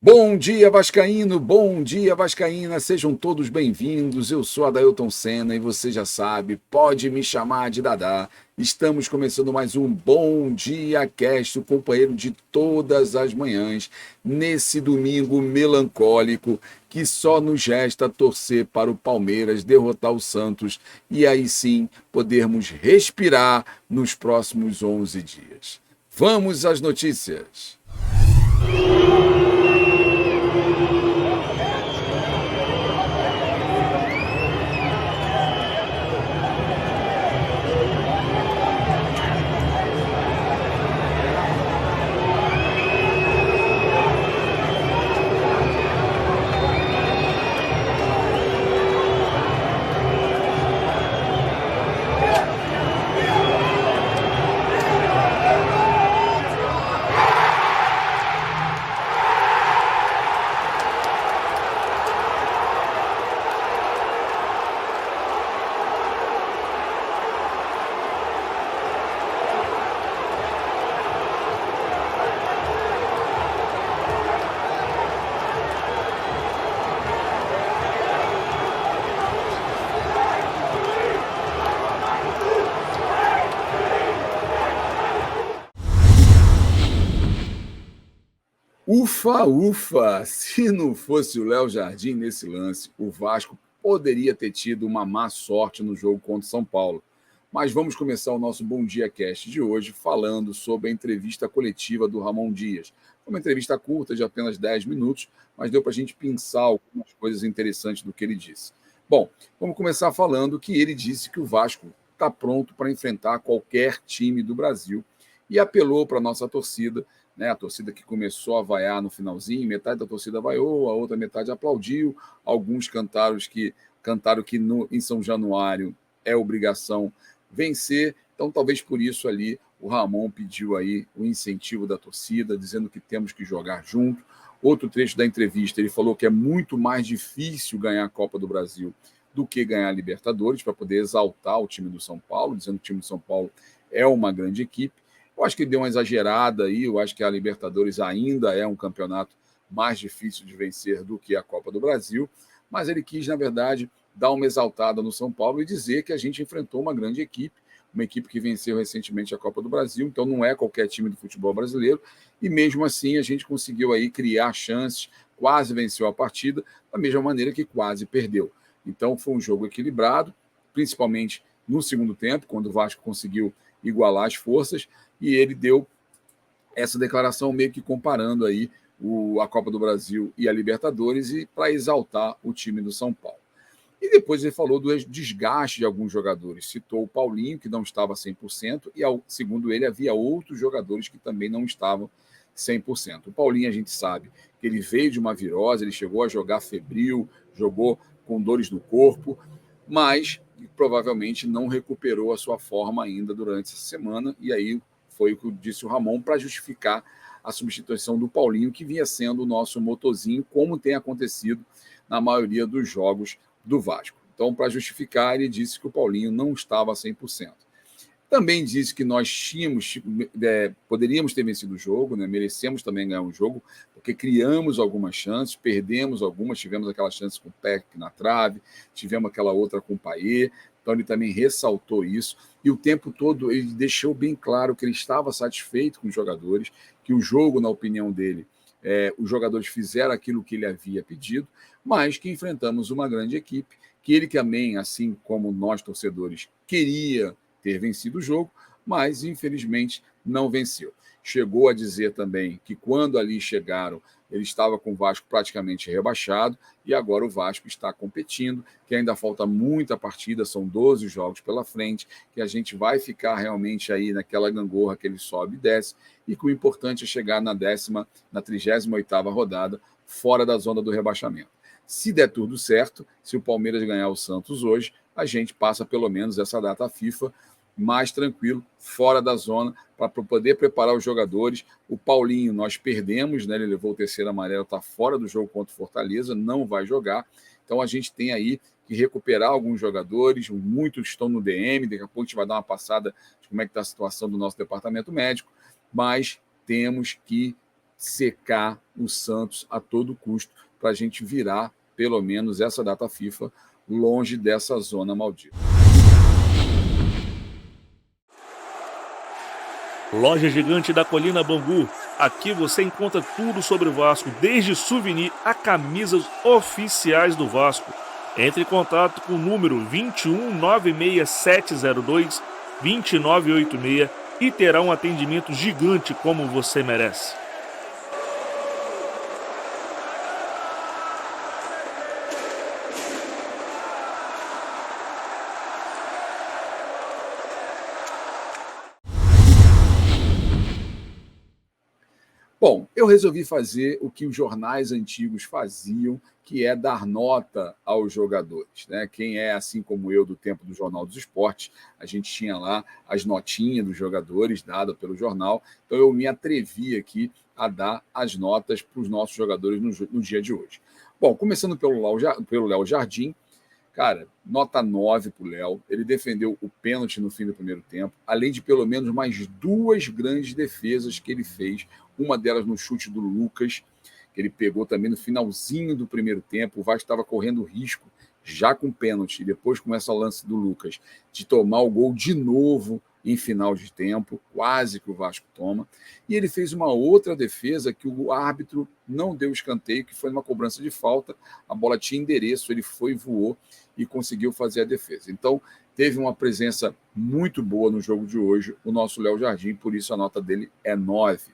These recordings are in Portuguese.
Bom dia, vascaíno, bom dia, vascaína, sejam todos bem-vindos. Eu sou Adailton Senna e você já sabe, pode me chamar de Dadá. Estamos começando mais um Bom Dia Cast, o companheiro de todas as manhãs, nesse domingo melancólico que só nos resta torcer para o Palmeiras derrotar o Santos e aí sim podermos respirar nos próximos 11 dias. Vamos às notícias. Ufa, ufa! Se não fosse o Léo Jardim nesse lance, o Vasco poderia ter tido uma má sorte no jogo contra o São Paulo. Mas vamos começar o nosso Bom Dia Cast de hoje falando sobre a entrevista coletiva do Ramon Dias. Foi uma entrevista curta de apenas 10 minutos, mas deu para a gente pensar algumas coisas interessantes do que ele disse. Bom, vamos começar falando que ele disse que o Vasco está pronto para enfrentar qualquer time do Brasil e apelou para a nossa torcida, né, a torcida que começou a vaiar no finalzinho, metade da torcida vaiou, a outra metade aplaudiu, alguns cantaram que em São Januário é obrigação vencer, então talvez por isso ali o Ramon pediu aí o incentivo da torcida, dizendo que temos que jogar junto. Outro trecho da entrevista, ele falou que é muito mais difícil ganhar a Copa do Brasil do que ganhar a Libertadores, para poder exaltar o time do São Paulo, dizendo que o time do São Paulo é uma grande equipe. Eu acho que ele deu uma exagerada aí, eu acho que a Libertadores ainda é um campeonato mais difícil de vencer do que a Copa do Brasil, mas ele quis, na verdade, dar uma exaltada no São Paulo e dizer que a gente enfrentou uma grande equipe, uma equipe que venceu recentemente a Copa do Brasil, então não é qualquer time do futebol brasileiro, e mesmo assim a gente conseguiu aí criar chances, quase venceu a partida, da mesma maneira que quase perdeu. Então foi um jogo equilibrado, principalmente no segundo tempo, quando o Vasco conseguiu igualar as forças, e ele deu essa declaração meio que comparando aí a Copa do Brasil e a Libertadores e para exaltar o time do São Paulo. E depois ele falou do desgaste de alguns jogadores. Citou o Paulinho, que não estava 100%, e, segundo ele, havia outros jogadores que também não estavam 100%. O Paulinho, a gente sabe que ele veio de uma virose, ele chegou a jogar febril, jogou com dores no corpo, mas provavelmente não recuperou a sua forma ainda durante essa semana, e aí foi o que disse o Ramon para justificar a substituição do Paulinho, que vinha sendo o nosso motorzinho, como tem acontecido na maioria dos jogos do Vasco. Então, para justificar, ele disse que o Paulinho não estava a 100%. Também disse que nós poderíamos ter vencido o jogo, né? Merecemos também ganhar um jogo, porque criamos algumas chances, perdemos algumas, tivemos aquela chance com o Peck na trave, tivemos aquela outra com o Payet, então ele também ressaltou isso, e o tempo todo ele deixou bem claro que ele estava satisfeito com os jogadores, que o jogo, na opinião dele, os jogadores fizeram aquilo que ele havia pedido, mas que enfrentamos uma grande equipe, que ele também, assim como nós torcedores, queria ter vencido o jogo, mas infelizmente não venceu. Chegou a dizer também que quando ali chegaram, ele estava com o Vasco praticamente rebaixado e agora o Vasco está competindo, que ainda falta muita partida, são 12 jogos pela frente, que a gente vai ficar realmente aí naquela gangorra que ele sobe e desce, e que o importante é chegar na 38ª rodada, fora da zona do rebaixamento. Se der tudo certo, se o Palmeiras ganhar o Santos hoje, a gente passa pelo menos essa data FIFA mais tranquilo, fora da zona, para poder preparar os jogadores. O Paulinho nós perdemos, né? Ele levou o terceiro amarelo, está fora do jogo contra o Fortaleza, não vai jogar. Então a gente tem aí que recuperar alguns jogadores, muitos estão no DM, daqui a pouco a gente vai dar uma passada de como é que está a situação do nosso departamento médico, mas temos que secar o Santos a todo custo para a gente virar, pelo menos, essa data FIFA longe dessa zona maldita. Loja Gigante da Colina Bangu. Aqui você encontra tudo sobre o Vasco, desde souvenir a camisas oficiais do Vasco. Entre em contato com o número 21 96702 2986 e terá um atendimento gigante como você merece. Bom, eu resolvi fazer o que os jornais antigos faziam, que é dar nota aos jogadores, né? Quem é assim como eu do tempo do Jornal dos Esportes, a gente tinha lá as notinhas dos jogadores dadas pelo jornal, então eu me atrevi aqui a dar as notas para os nossos jogadores no dia de hoje. Bom, começando pelo Léo Jardim, cara, nota 9 para o Léo. Ele defendeu o pênalti no fim do primeiro tempo, além de pelo menos mais duas grandes defesas que ele fez. Uma delas no chute do Lucas, que ele pegou também no finalzinho do primeiro tempo. O Vasco estava correndo risco, já com pênalti, e depois com essa lance do Lucas, de tomar o gol de novo em final de tempo, quase que o Vasco toma. E ele fez uma outra defesa que o árbitro não deu escanteio, que foi uma cobrança de falta. A bola tinha endereço, ele foi, voou e conseguiu fazer a defesa. Então, teve uma presença muito boa no jogo de hoje, o nosso Léo Jardim, por isso a nota dele é 9.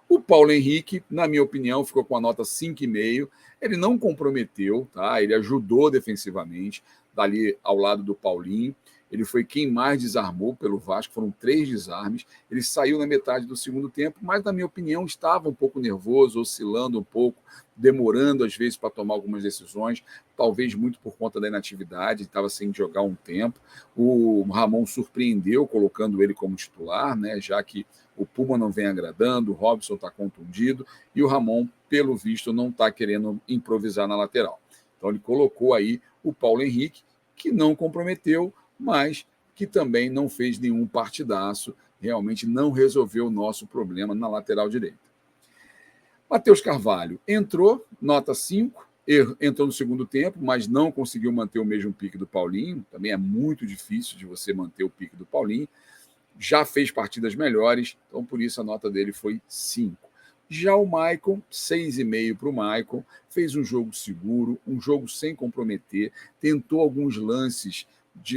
O Paulo Henrique, na minha opinião, ficou com a nota 5,5. Ele não comprometeu, tá? Ele ajudou defensivamente, dali ao lado do Paulinho. Ele foi quem mais desarmou pelo Vasco, foram 3 desarmes. Ele saiu na metade do segundo tempo, mas, na minha opinião, estava um pouco nervoso, oscilando um pouco, demorando às vezes para tomar algumas decisões, talvez muito por conta da inatividade, estava sem jogar um tempo. O Ramon surpreendeu colocando ele como titular, né? Já que o Puma não vem agradando, o Robson está contundido e o Ramon, pelo visto, não está querendo improvisar na lateral. Então ele colocou aí o Paulo Henrique, que não comprometeu, mas que também não fez nenhum partidaço, realmente não resolveu o nosso problema na lateral direita. Matheus Carvalho entrou, nota 5, entrou no segundo tempo, mas não conseguiu manter o mesmo pique do Paulinho, também é muito difícil de você manter o pique do Paulinho, já fez partidas melhores, então por isso a nota dele foi 5. Já o Maicon, 6,5 para o Maicon, fez um jogo seguro, um jogo sem comprometer, tentou alguns lances,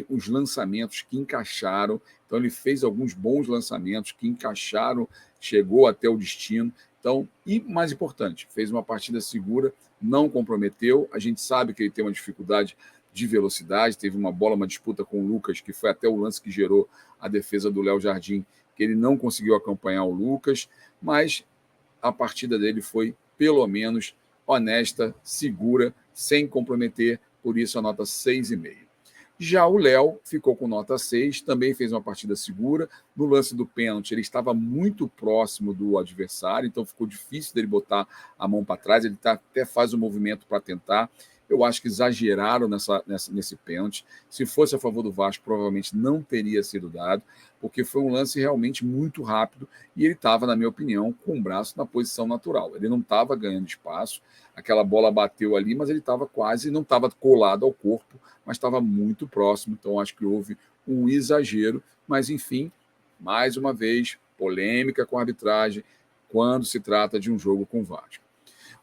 os lançamentos que encaixaram, então ele fez alguns bons lançamentos que encaixaram, chegou até o destino, então, e mais importante, fez uma partida segura, não comprometeu, a gente sabe que ele tem uma dificuldade de velocidade, teve uma bola, uma disputa com o Lucas, que foi até o lance que gerou a defesa do Léo Jardim, que ele não conseguiu acompanhar o Lucas, mas a partida dele foi, pelo menos, honesta, segura, sem comprometer, por isso a nota 6,5. Já o Léo ficou com nota 6, também fez uma partida segura. No lance do pênalti, ele estava muito próximo do adversário, então ficou difícil dele botar a mão para trás, ele até faz o movimento para tentar. Eu acho que exageraram nesse pênalti. Se fosse a favor do Vasco, provavelmente não teria sido dado, porque foi um lance realmente muito rápido e ele estava, na minha opinião, com o braço na posição natural. Ele não estava ganhando espaço, aquela bola bateu ali, mas ele estava quase, não estava colado ao corpo, mas estava muito próximo, então acho que houve um exagero, mas enfim, mais uma vez, polêmica com a arbitragem quando se trata de um jogo com o Vasco.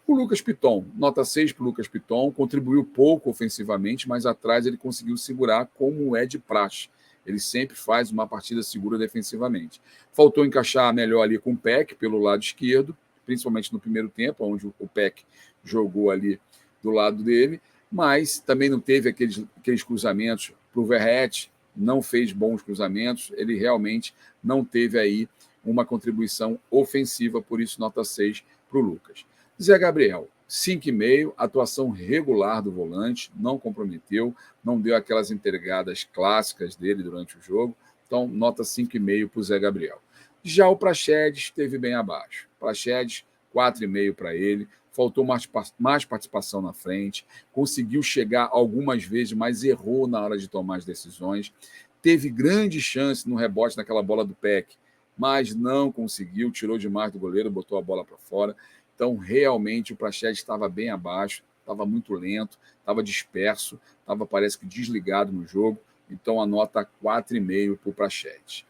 O Lucas Piton, nota 6 para o Lucas Piton, contribuiu pouco ofensivamente, mas atrás ele conseguiu segurar como é de praxe. Ele sempre faz uma partida segura defensivamente. Faltou encaixar melhor ali com o Peck pelo lado esquerdo, principalmente no primeiro tempo, onde o Peck jogou ali do lado dele, mas também não teve aqueles cruzamentos para o Verratti, não fez bons cruzamentos, ele realmente não teve aí uma contribuição ofensiva, por isso nota 6 para o Lucas. Zé Gabriel, 5,5, atuação regular do volante, não comprometeu, não deu aquelas entregadas clássicas dele durante o jogo, Então, nota 5,5 para o Zé Gabriel. Já o Praxedes esteve bem abaixo. Praxedes, 4,5 para ele. Faltou mais participação na frente. Conseguiu chegar algumas vezes, mas errou na hora de tomar as decisões. Teve grande chance no rebote naquela bola do Peck, mas não conseguiu. Tirou demais do goleiro, botou a bola para fora. Então, realmente, o Praxedes estava bem abaixo. Estava muito lento, estava disperso, estava, parece que, desligado no jogo. Então, a nota 4,5 para o Praxedes.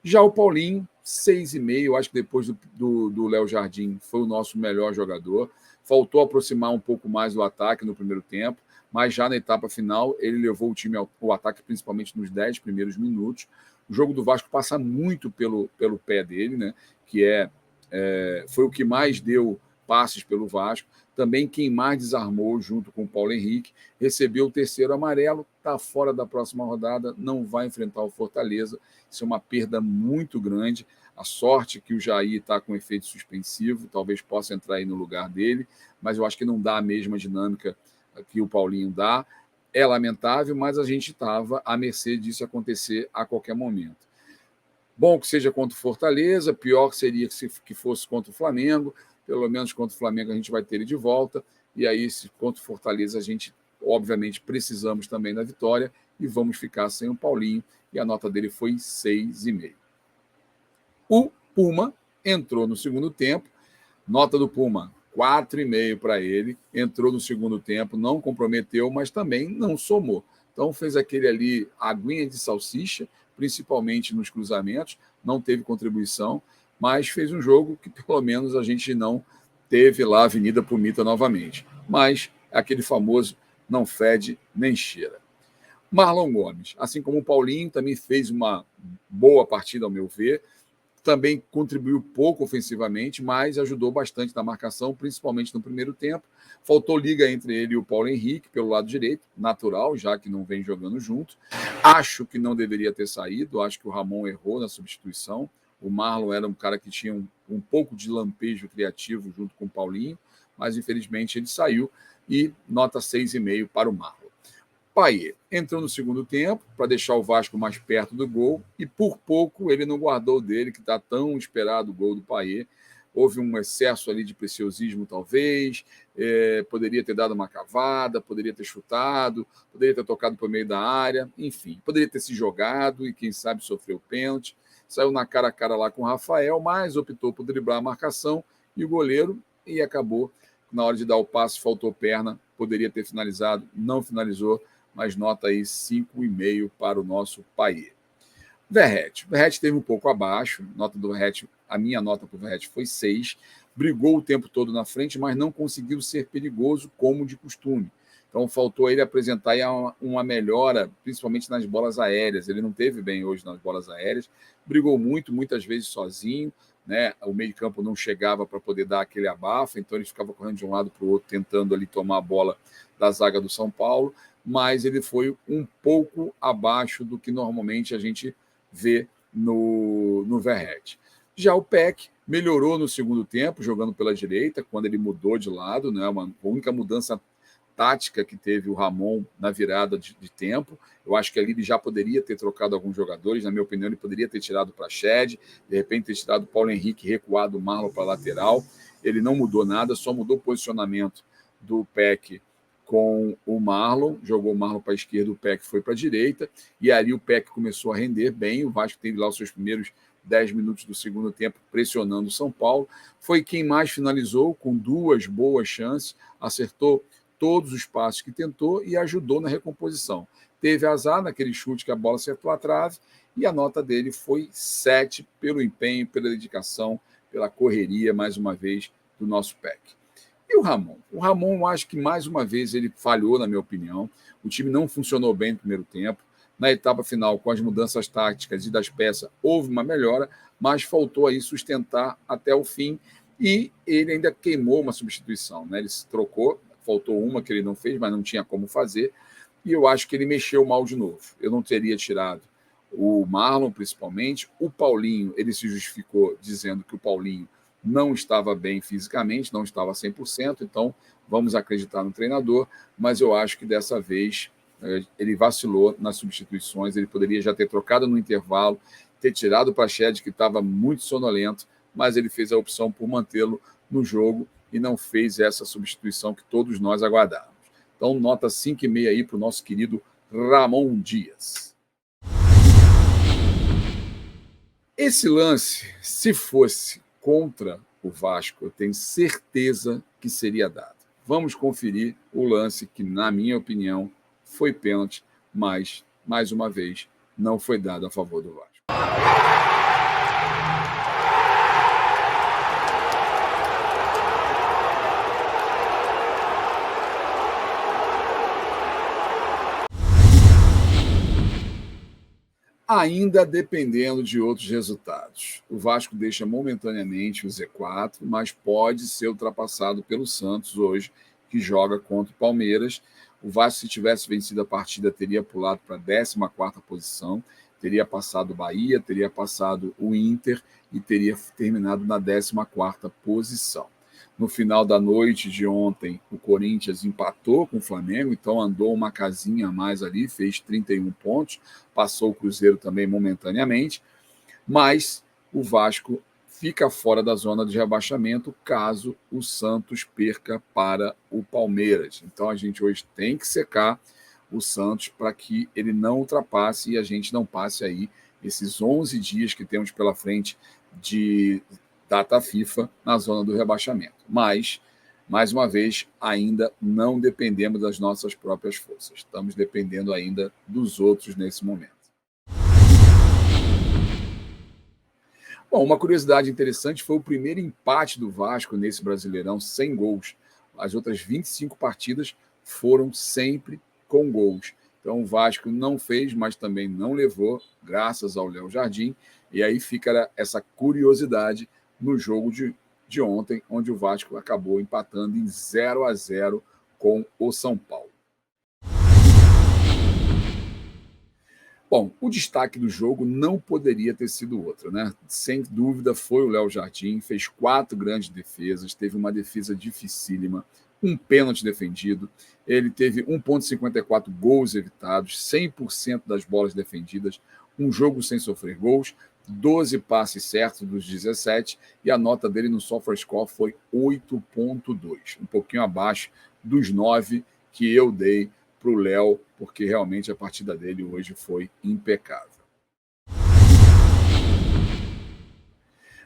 Já o Paulinho, 6,5, acho que depois do Léo Jardim foi o nosso melhor jogador. Faltou aproximar um pouco mais do ataque no primeiro tempo, mas já na etapa final ele levou o time ao ataque, principalmente nos 10 primeiros minutos. O jogo do Vasco passa muito pelo pé dele, né? Que foi o que mais deu passes pelo Vasco. Também quem mais desarmou junto com o Paulo Henrique, recebeu o terceiro amarelo, está fora da próxima rodada, não vai enfrentar o Fortaleza. Isso é uma perda muito grande. A sorte que o Jair está com efeito suspensivo, talvez possa entrar aí no lugar dele, mas eu acho que não dá a mesma dinâmica que o Paulinho dá. É lamentável, mas a gente estava à mercê disso acontecer a qualquer momento. Bom que seja contra o Fortaleza, pior seria que fosse contra o Flamengo. Pelo menos contra o Flamengo a gente vai ter ele de volta. E aí, se contra o Fortaleza, a gente, obviamente, precisamos também da vitória e vamos ficar sem o Paulinho. E a nota dele foi 6,5. O Puma entrou no segundo tempo. Nota do Puma, 4,5 para ele. Entrou no segundo tempo, não comprometeu, mas também não somou. Então fez aquele ali, aguinha de salsicha, principalmente nos cruzamentos. Não teve contribuição, mas fez um jogo que pelo menos a gente não teve lá a Avenida Pumita novamente. Mas aquele famoso não fede nem cheira. Marlon Gomes, assim como o Paulinho, também fez uma boa partida, ao meu ver. Também contribuiu pouco ofensivamente, mas ajudou bastante na marcação, principalmente no primeiro tempo. Faltou liga entre ele e o Paulo Henrique pelo lado direito, natural, já que não vem jogando junto. Acho que não deveria ter saído, acho que o Ramon errou na substituição. O Marlon era um cara que tinha um pouco de lampejo criativo junto com o Paulinho, mas infelizmente ele saiu e nota 6,5 para o Marlon. Payet entrou no segundo tempo para deixar o Vasco mais perto do gol e por pouco ele não guardou dele, que está tão esperado o gol do Payet. Houve um excesso ali de preciosismo, talvez, poderia ter dado uma cavada, poderia ter chutado, poderia ter tocado por meio da área, enfim, poderia ter se jogado e quem sabe sofreu o pênalti. Saiu na cara a cara lá com o Rafael, mas optou por driblar a marcação e o goleiro e acabou. Na hora de dar o passe, faltou perna, poderia ter finalizado, não finalizou, mas nota aí 5,5 para o nosso Payet. Verratti esteve um pouco abaixo, nota do Verratti, a minha nota para o Verratti foi 6, brigou o tempo todo na frente, mas não conseguiu ser perigoso como de costume. Então faltou ele apresentar aí uma melhora, principalmente nas bolas aéreas. Ele não teve bem hoje nas bolas aéreas, brigou muito, muitas vezes sozinho, né? O meio de campo não chegava para poder dar aquele abafo, então ele ficava correndo de um lado para o outro, tentando ali tomar a bola da zaga do São Paulo, mas ele foi um pouco abaixo do que normalmente a gente vê no Verratti. Já o Peck melhorou no segundo tempo, jogando pela direita, quando ele mudou de lado, né? A única mudança tática que teve o Ramon na virada de tempo. Eu acho que ali ele já poderia ter trocado alguns jogadores, na minha opinião, ele poderia ter tirado o Praxedes, de repente ter tirado o Paulo Henrique, recuado o Marlon para a lateral. Ele não mudou nada, só mudou o posicionamento do Peck com o Marlon, jogou o Marlon para a esquerda, o Peck foi para a direita, e ali o Peck começou a render bem. O Vasco teve lá os seus primeiros 10 minutos do segundo tempo pressionando o São Paulo. Foi quem mais finalizou, com 2 boas chances, acertou todos os passos que tentou e ajudou na recomposição. Teve azar naquele chute que a bola acertou a trave e a nota dele foi 7 pelo empenho, pela dedicação, pela correria, mais uma vez, do nosso Peck. E o Ramon? O Ramon, eu acho que mais uma vez ele falhou, na minha opinião. O time não funcionou bem no primeiro tempo. Na etapa final, com as mudanças táticas e das peças, houve uma melhora, mas faltou aí sustentar até o fim e ele ainda queimou uma substituição, né? Ele se trocou, faltou uma que ele não fez, mas não tinha como fazer, e eu acho que ele mexeu mal de novo. Eu não teria tirado o Marlon, principalmente. O Paulinho, ele se justificou dizendo que o Paulinho não estava bem fisicamente, não estava 100%, então vamos acreditar no treinador, mas eu acho que dessa vez ele vacilou nas substituições, ele poderia já ter trocado no intervalo, ter tirado o Praxedes, que estava muito sonolento, mas ele fez a opção por mantê-lo no jogo e não fez essa substituição que todos nós aguardávamos. Então, nota 5,5 aí para o nosso querido Ramon Dias. Esse lance, se fosse contra o Vasco, eu tenho certeza que seria dado. Vamos conferir o lance que, na minha opinião, foi pênalti, mas, mais uma vez, não foi dado a favor do Vasco. Ainda dependendo de outros resultados. O Vasco deixa momentaneamente o Z4, mas pode ser ultrapassado pelo Santos hoje, que joga contra o Palmeiras. O Vasco, se tivesse vencido a partida, teria pulado para a 14ª posição, teria passado o Bahia, teria passado o Inter e teria terminado na 14ª posição. No final da noite de ontem, o Corinthians empatou com o Flamengo, então andou uma casinha a mais ali, fez 31 pontos, passou o Cruzeiro também momentaneamente, mas o Vasco fica fora da zona de rebaixamento caso o Santos perca para o Palmeiras. Então a gente hoje tem que secar o Santos para que ele não ultrapasse e a gente não passe aí esses 11 dias que temos pela frente de data FIFA na zona do rebaixamento. Mas, mais uma vez, ainda não dependemos das nossas próprias forças. Estamos dependendo ainda dos outros nesse momento. Bom, uma curiosidade interessante foi o primeiro empate do Vasco nesse Brasileirão sem gols. As outras 25 partidas foram sempre com gols. Então o Vasco não fez, mas também não levou, graças ao Léo Jardim. E aí fica essa curiosidade no jogo de ontem, onde o Vasco acabou empatando em 0-0 com o São Paulo. Bom, o destaque do jogo não poderia ter sido outro, né? Sem dúvida foi o Léo Jardim, fez 4 grandes defesas, teve uma defesa dificílima, um pênalti defendido, ele teve 1,54 gols evitados, 100% das bolas defendidas, um jogo sem sofrer gols, 12 passes certos dos 17, e a nota dele no SofaScore foi 8,2, um pouquinho abaixo dos 9 que eu dei para o Léo, porque realmente a partida dele hoje foi impecável.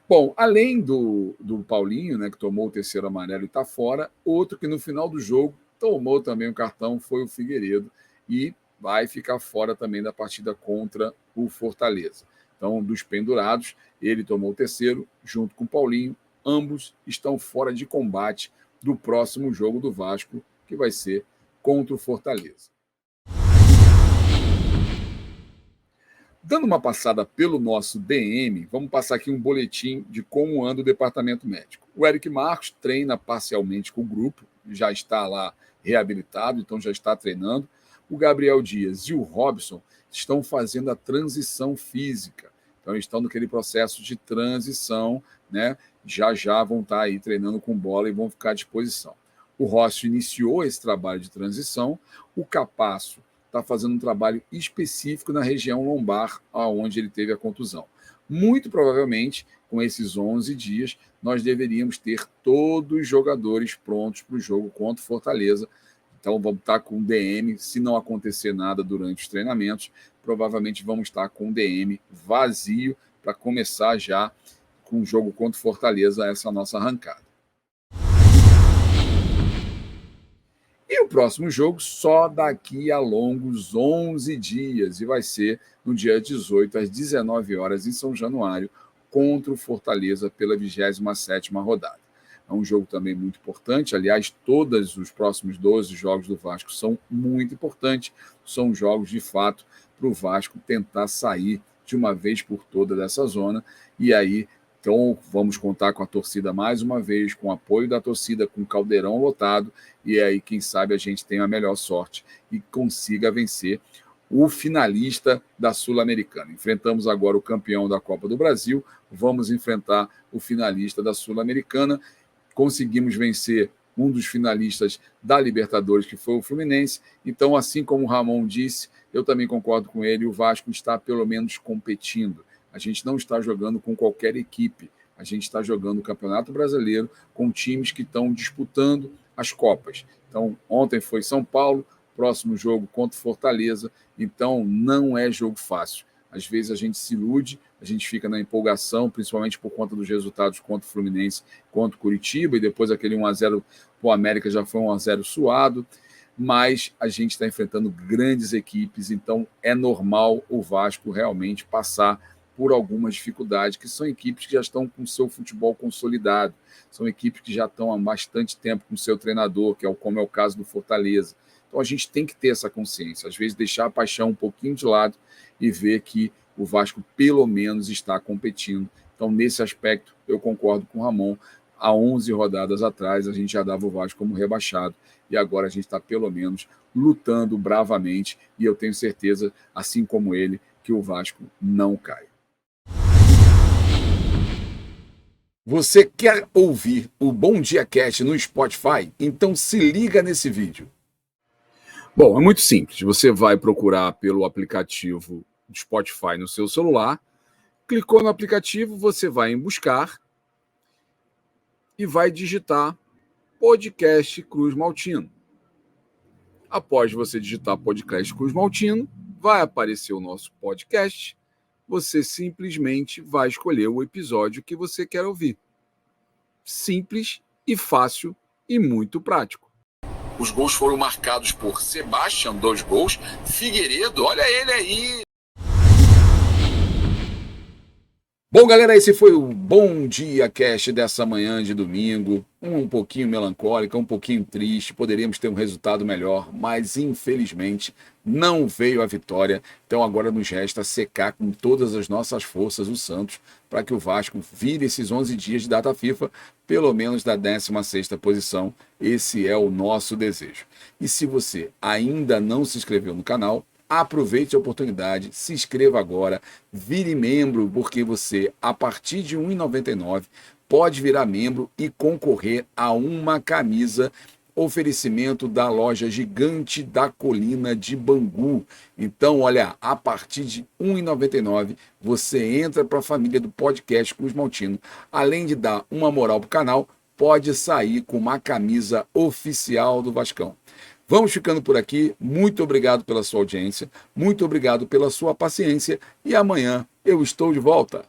Bom, além do Paulinho, né, que tomou o 3º amarelo e está fora, outro que no final do jogo tomou também o cartão foi o Figueiredo e vai ficar fora também da partida contra o Fortaleza. Então, dos pendurados, ele tomou o 3º, junto com o Paulinho. Ambos estão fora de combate do próximo jogo do Vasco, que vai ser contra o Fortaleza. Dando uma passada pelo nosso DM, vamos passar aqui um boletim de como anda o departamento médico. O Eric Marcos treina parcialmente com o grupo, já está lá reabilitado, então já está treinando. O Gabriel Dias e o Robson estão fazendo a transição física. Então, estão naquele processo de transição, né? Já vão estar aí treinando com bola e vão ficar à disposição. O Rossi iniciou esse trabalho de transição. O Capasso está fazendo um trabalho específico na região lombar, onde ele teve a contusão. Muito provavelmente, com esses 11 dias, nós deveríamos ter todos os jogadores prontos para o jogo contra o Fortaleza. Então, vamos estar com o DM, se não acontecer nada durante os treinamentos, provavelmente vamos estar com o DM vazio para começar já com o jogo contra o Fortaleza, essa nossa arrancada. E o próximo jogo só daqui a longos 11 dias, e vai ser no dia 18, às 19 horas, em São Januário, contra o Fortaleza pela 27ª rodada. É um jogo também muito importante, aliás, todos os próximos 12 jogos do Vasco são muito importantes, são jogos de fato para o Vasco tentar sair de uma vez por toda dessa zona, e aí então vamos contar com a torcida mais uma vez, com o apoio da torcida, com o Caldeirão lotado, e aí quem sabe a gente tenha a melhor sorte e consiga vencer o finalista da Sul-Americana. Enfrentamos agora o campeão da Copa do Brasil, vamos enfrentar o finalista da Sul-Americana. Conseguimos vencer um dos finalistas da Libertadores, que foi o Fluminense. Então, assim como o Ramon disse, eu também concordo com ele, o Vasco está pelo menos competindo. A gente não está jogando com qualquer equipe, a gente está jogando o Campeonato Brasileiro com times que estão disputando as Copas. Então, ontem foi São Paulo, próximo jogo contra o Fortaleza, então não é jogo fácil. Às vezes a gente se ilude, a gente fica na empolgação, principalmente por conta dos resultados contra o Fluminense, contra o Curitiba, e depois aquele 1-0 para o América já foi 1-0 suado, mas a gente está enfrentando grandes equipes, então é normal o Vasco realmente passar por algumas dificuldades, que são equipes que já estão com o seu futebol consolidado, são equipes que já estão há bastante tempo com o seu treinador, como é o caso do Fortaleza. Então a gente tem que ter essa consciência, às vezes deixar a paixão um pouquinho de lado e ver que o Vasco pelo menos está competindo. Então nesse aspecto eu concordo com o Ramon, há 11 rodadas atrás a gente já dava o Vasco como rebaixado e agora a gente está pelo menos lutando bravamente e eu tenho certeza, assim como ele, que o Vasco não cai. Você quer ouvir o Bom Dia Cast no Spotify? Então se liga nesse vídeo. Bom, é muito simples. Você vai procurar pelo aplicativo do Spotify no seu celular, clicou no aplicativo, você vai em buscar e vai digitar Podcast Cruz Maltino. Após você digitar Podcast Cruz Maltino, vai aparecer o nosso podcast. Você simplesmente vai escolher o episódio que você quer ouvir. Simples e fácil e muito prático. Os gols foram marcados por Sebastião, 2 gols. Figueiredo, olha ele aí. Bom, galera, esse foi o Bom Dia Cast dessa manhã de domingo. Um pouquinho melancólica, um pouquinho triste. Poderíamos ter um resultado melhor, mas infelizmente não veio a vitória. Então agora nos resta secar com todas as nossas forças o Santos para que o Vasco vire esses 11 dias de data FIFA, pelo menos da 16ª posição. Esse é o nosso desejo. E se você ainda não se inscreveu no canal, aproveite a oportunidade, se inscreva agora, vire membro, porque você, a partir de R$ 1,99, pode virar membro e concorrer a uma camisa oferecimento da loja Gigante da Colina de Bangu. Então, olha, a partir de R$ 1,99, você entra para a família do podcast Cruz Maltino. Além de dar uma moral para o canal, pode sair com uma camisa oficial do Vascão. Vamos ficando por aqui. Muito obrigado pela sua audiência, muito obrigado pela sua paciência e amanhã eu estou de volta.